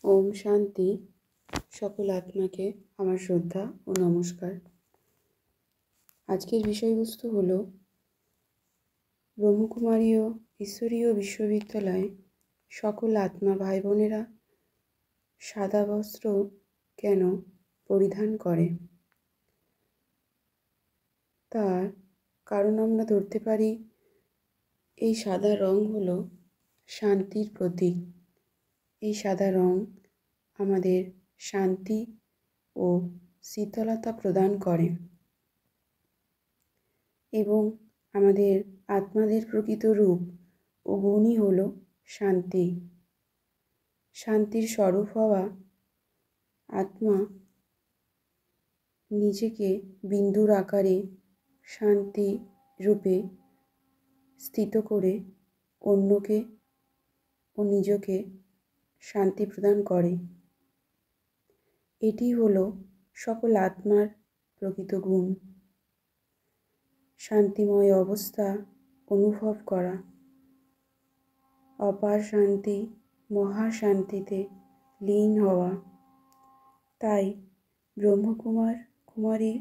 ওম শান্তি। সকল আত্মাকে আমার শ্রদ্ধা ও নমস্কার। আজকের বিষয়বস্তু হল ব্রহ্মকুমারী ও ঈশ্বরীয় বিশ্ববিদ্যালয়ে সকল আত্মা ভাই বোনেরা সাদা বস্ত্র কেন পরিধান করে। তার কারণ আমরা ধরতে পারি, এই সাদা রং হলো শান্তির প্রতীক। এই সাদা রং আমাদের শান্তি ও শীতলতা প্রদান করে এবং আমাদের আত্মাদের প্রকৃত রূপ ও গুণই হলো শান্তি। শান্তির স্বরূপ হওয়া আত্মা নিজেকে বিন্দুর আকারে শান্তি রূপে স্থিত করে অন্যকে ও নিজকে শান্তি প্রদান করে। এটি হলো সকল আত্মার প্রকৃত গুণ। শান্তিময় অবস্থা অনুভব করা, অপার শান্তি মহাশান্তিতে লীন হওয়া। তাই ব্রহ্মকুমারী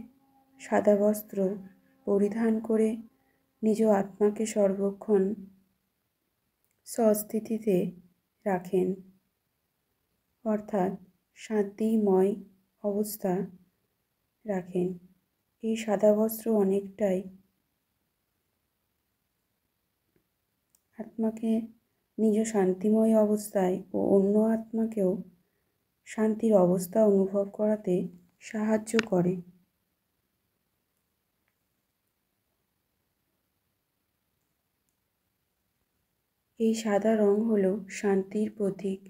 সাদা বস্ত্র পরিধান করে নিজ আত্মাকে সর্বক্ষণ স্বস্থিতিতে রাখেন, অর্থাৎ শান্তিময় অবস্থা রাখেন। এই সাদা বস্ত্র অনেকটাই আত্মাকে নিজ শান্তিময় অবস্থায় ও অন্য আত্মাকেও শান্তির অবস্থা অনুভব করাতে সাহায্য করে। এই সাদা রং হলো শান্তির প্রতীক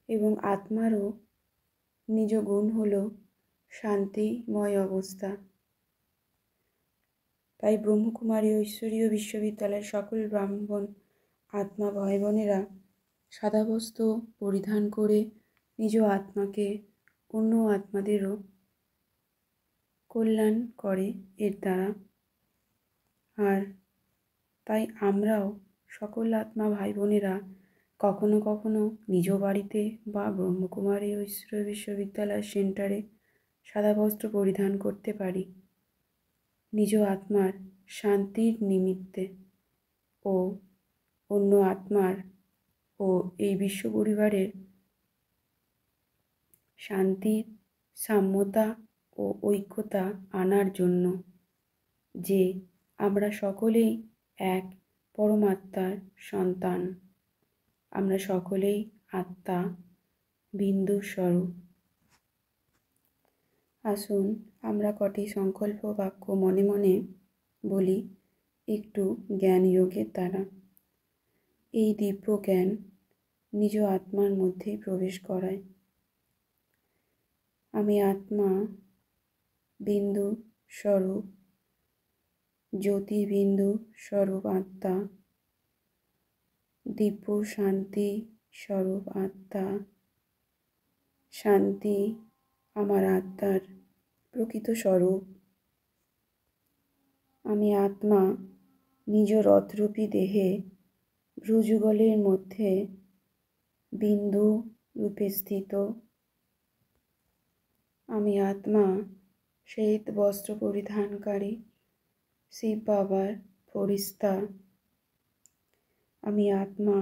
এবং আত্মারও নিজ গুণ হলো শান্তিময় অবস্থা। তাই ব্রহ্মকুমারী ও ঈশ্বরীয় বিশ্ববিদ্যালয়ের সকল ব্রাহ্মণ আত্মা ভাই বোনেরা সাদা বস্ত্র পরিধান করে নিজ আত্মাকে অন্য আত্মাদেরও কল্যাণ করে এর দ্বারা। আর তাই আমরাও সকল আত্মা ভাই বোনেরা কখনো কখনো নিজ বাড়িতে বা ব্রহ্মকুমারী ও ঈশ্বরীয় বিশ্ববিদ্যালয় সেন্টারে সাদা বস্ত্র পরিধান করতে পারি নিজ আত্মার শান্তির নিমিত্তে ও অন্য আত্মার ও এই বিশ্ব পরিবারের শান্তির সাম্যতা ও ঐক্যতা আনার জন্য, যে আমরা সকলেই এক পরমাত্মার সন্তান। আমরা সকলেই আত্মা বিন্দু স্বরূপ। আসুন আমরা কটি সংকল্প বাক্য মনে মনে বলি একটু জ্ঞান যোগের দ্বারা। এই দিব্য জ্ঞান নিজ আত্মার মধ্যেই প্রবেশ করায়। আমি আত্মা বিন্দু স্বরূপ, জ্যোতি বিন্দু স্বরূপ আত্মা, দিব্য শান্তি স্বরূপ আত্মা। শান্তি আমার আত্মার প্রকৃত স্বরূপ। আমি আত্মা নিজ রথরূপী দেহে ভ্রুযুগলের মধ্যে বিন্দু রূপে স্থিত। আমি আত্মা শ্বেত বস্ত্র পরিধানকারী শিব বাবার ফরিস্তা। আমি আত্মা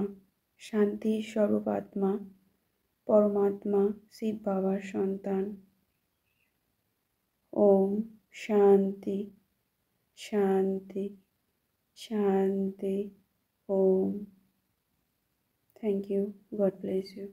শান্তি স্বরূপ আত্মা, পরমাত্মা শিব বাবার সন্তান। ওম শান্তি শান্তি শান্তি। ওম। Thank you. God bless you.